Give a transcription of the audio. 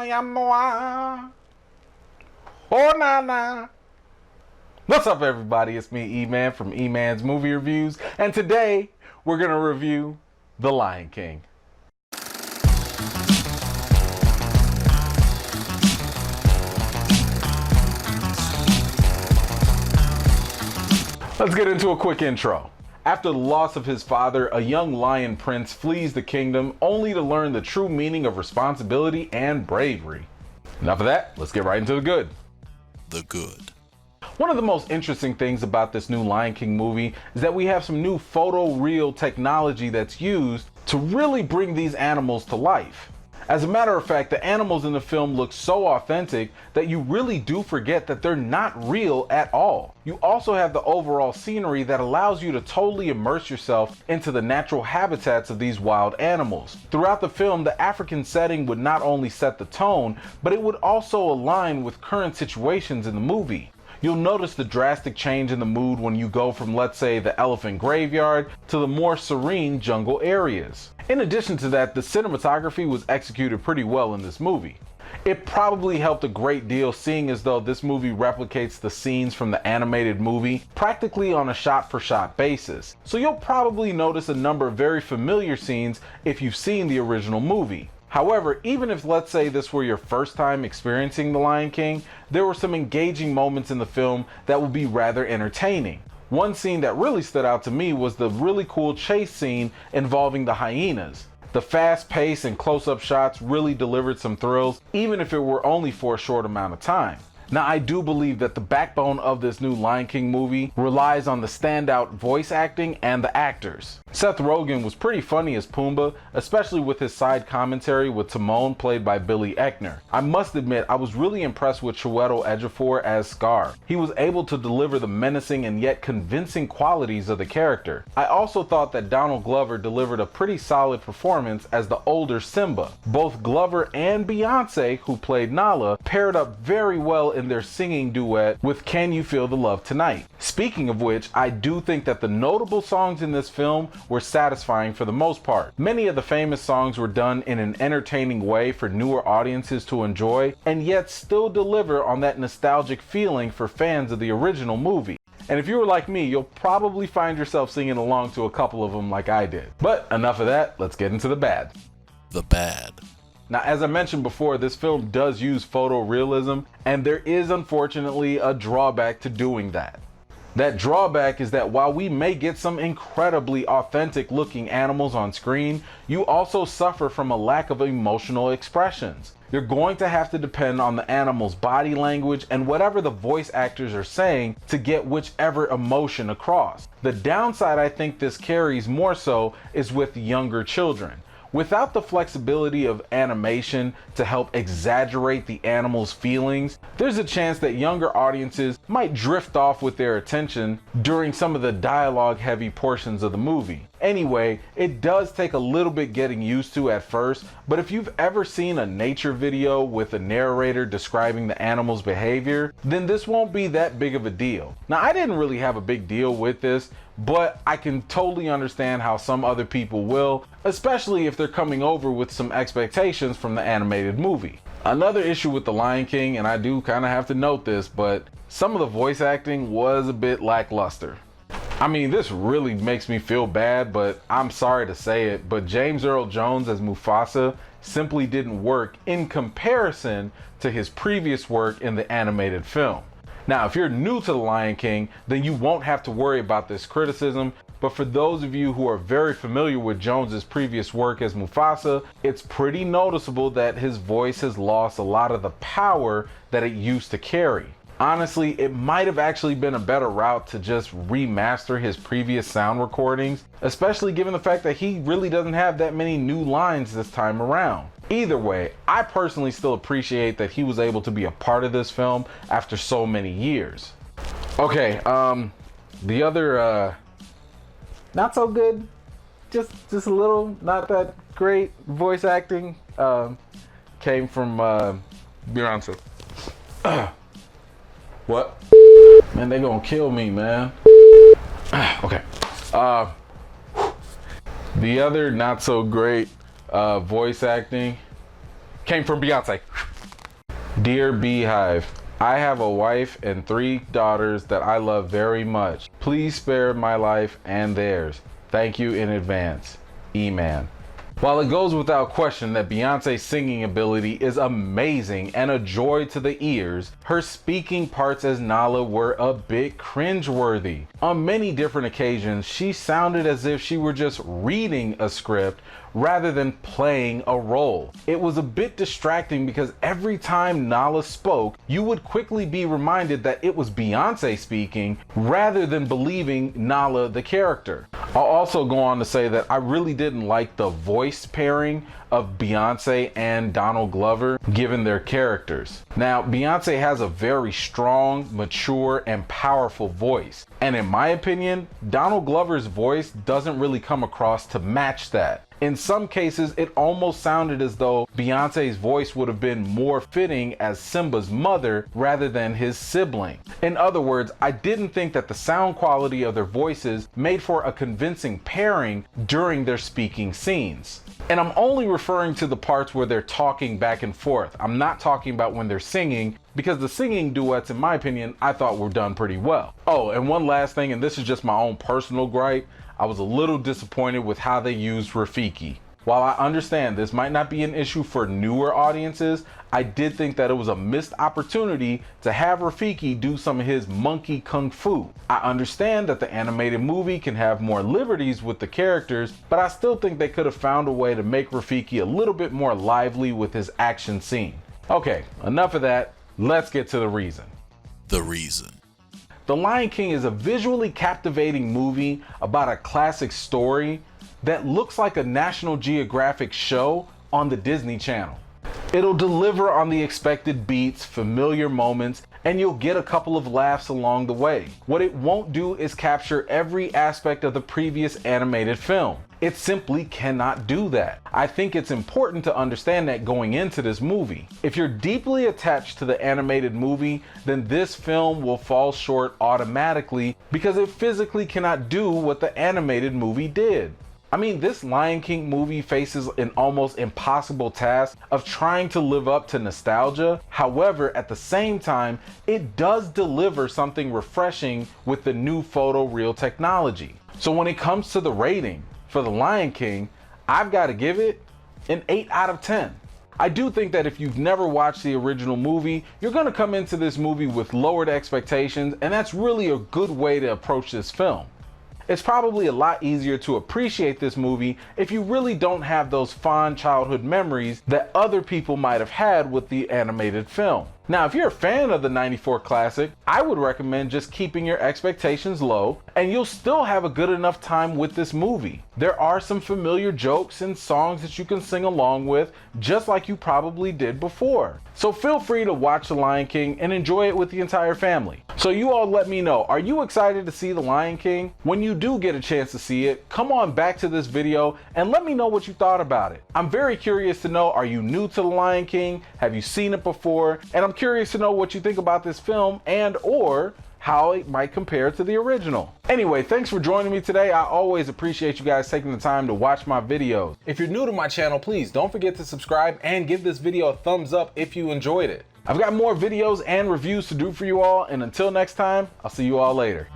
llamo a. Oh, na na. What's up, everybody? It's me, E-Man, from E-Man's Movie Reviews, and today we're going to review The Lion King. Let's get into a quick intro. After the loss of his father, a young lion prince flees the kingdom only to learn the true meaning of responsibility and bravery. Enough of that, let's get right into the good. The good. One of the most interesting things about this new Lion King movie is that we have some new photoreal technology that's used to really bring these animals to life. As a matter of fact, the animals in the film look so authentic that you really do forget that they're not real at all. You also have the overall scenery that allows you to totally immerse yourself into the natural habitats of these wild animals. Throughout the film, the African setting would not only set the tone, but it would also align with current situations in the movie. You'll notice the drastic change in the mood when you go from, let's say, the elephant graveyard to the more serene jungle areas. In addition to that, the cinematography was executed pretty well in this movie. It probably helped a great deal, seeing as though this movie replicates the scenes from the animated movie practically on a shot-for-shot basis. So you'll probably notice a number of very familiar scenes if you've seen the original movie. However, even if, let's say, this were your first time experiencing The Lion King, there were some engaging moments in the film that would be rather entertaining. One scene that really stood out to me was the really cool chase scene involving the hyenas. The fast pace and close-up shots really delivered some thrills, even if it were only for a short amount of time. Now, I do believe that the backbone of this new Lion King movie relies on the standout voice acting and the actors. Seth Rogan was pretty funny as Pumbaa, especially with his side commentary with Timon, played by Billy Eichner. I must admit, I was really impressed with Chiwetel Ejiofor as Scar. He was able to deliver the menacing and yet convincing qualities of the character. I also thought that Donald Glover delivered a pretty solid performance as the older Simba. Both Glover and Beyoncé, who played Nala, paired up very well in their singing duet with Can You Feel the Love Tonight. Speaking of which, I do think that the notable songs in this film were satisfying for the most part. Many of the famous songs were done in an entertaining way for newer audiences to enjoy, and yet still deliver on that nostalgic feeling for fans of the original movie. And if you were like me, you'll probably find yourself singing along to a couple of them like I did. But enough of that, let's get into the bad. The bad. Now, as I mentioned before, this film does use photorealism, and there is unfortunately a drawback to doing that. That drawback is that while we may get some incredibly authentic looking animals on screen, you also suffer from a lack of emotional expressions. You're going to have to depend on the animal's body language and whatever the voice actors are saying to get whichever emotion across. The downside I think this carries more so is with younger children. Without the flexibility of animation to help exaggerate the animal's feelings, there's a chance that younger audiences might drift off with their attention during some of the dialogue-heavy portions of the movie. Anyway, it does take a little bit getting used to at first, but if you've ever seen a nature video with a narrator describing the animal's behavior, then this won't be that big of a deal. Now, I didn't really have a big deal with this, but I can totally understand how some other people will, especially if they're coming over with some expectations from the animated movie. Another issue with The Lion King, and I do kind of have to note this, but some of the voice acting was a bit lackluster. I mean, this really makes me feel bad, but I'm sorry to say it, but James Earl Jones as Mufasa simply didn't work in comparison to his previous work in the animated film. Now, if you're new to The Lion King, then you won't have to worry about this criticism, but for those of you who are very familiar with Jones's previous work as Mufasa, it's pretty noticeable that his voice has lost a lot of the power that it used to carry. Honestly, it might have actually been a better route to just remaster his previous sound recordings, especially given the fact that he really doesn't have that many new lines this time around. Either way, I personally still appreciate that he was able to be a part of this film after so many years. Okay, the other, not so good, just a little, not that great voice acting, came from, Beyoncé. What? Man, they gonna kill me, man. Okay. The other not so great voice acting came from Beyonce. Dear Beehive, I have a wife and 3 daughters that I love very much. Please spare my life and theirs. Thank you in advance. E-Man. While it goes without question that Beyonce's singing ability is amazing and a joy to the ears, her speaking parts as Nala were a bit cringeworthy. On many different occasions, she sounded as if she were just reading a script rather than playing a role. It was a bit distracting because every time Nala spoke, you would quickly be reminded that it was Beyonce speaking rather than believing Nala the character. I'll also go on to say that I really didn't like the voice pairing of Beyonce and Donald Glover given their characters. Now, Beyonce has a very strong, mature, and powerful voice. And in my opinion, Donald Glover's voice doesn't really come across to match that. In some cases, it almost sounded as though Beyonce's voice would have been more fitting as Simba's mother rather than his sibling. In other words, I didn't think that the sound quality of their voices made for a convincing pairing during their speaking scenes. And I'm only referring to the parts where they're talking back and forth. I'm not talking about when they're singing, because the singing duets, in my opinion, I thought were done pretty well. Oh, and one last thing, and this is just my own personal gripe, I was a little disappointed with how they used Rafiki. While I understand this might not be an issue for newer audiences, I did think that it was a missed opportunity to have Rafiki do some of his monkey kung fu. I understand that the animated movie can have more liberties with the characters, but I still think they could have found a way to make Rafiki a little bit more lively with his action scene. Okay, enough of that. Let's get to the reason. The reason. The Lion King is a visually captivating movie about a classic story that looks like a National Geographic show on the Disney Channel. It'll deliver on the expected beats, familiar moments, and you'll get a couple of laughs along the way. What it won't do is capture every aspect of the previous animated film. It simply cannot do that. I think it's important to understand that going into this movie. If you're deeply attached to the animated movie, then this film will fall short automatically because it physically cannot do what the animated movie did. I mean, this Lion King movie faces an almost impossible task of trying to live up to nostalgia. However, at the same time, it does deliver something refreshing with the new photoreal technology. So when it comes to the rating for the Lion King, I've got to give it an 8 out of 10. I do think that if you've never watched the original movie, you're going to come into this movie with lowered expectations, and that's really a good way to approach this film. It's probably a lot easier to appreciate this movie if you really don't have those fond childhood memories that other people might have had with the animated film. Now, if you're a fan of the '94 classic, I would recommend just keeping your expectations low, and you'll still have a good enough time with this movie. There are some familiar jokes and songs that you can sing along with, just like you probably did before. So feel free to watch The Lion King and enjoy it with the entire family. So you all let me know, are you excited to see The Lion King? When you do get a chance to see it, come on back to this video and let me know what you thought about it. I'm very curious to know, are you new to The Lion King? Have you seen it before? And I'm curious to know what you think about this film and or how it might compare to the original. Anyway, thanks for joining me today. I always appreciate you guys taking the time to watch my videos. If you're new to my channel, please don't forget to subscribe and give this video a thumbs up if you enjoyed it. I've got more videos and reviews to do for you all, and until next time, I'll see you all later.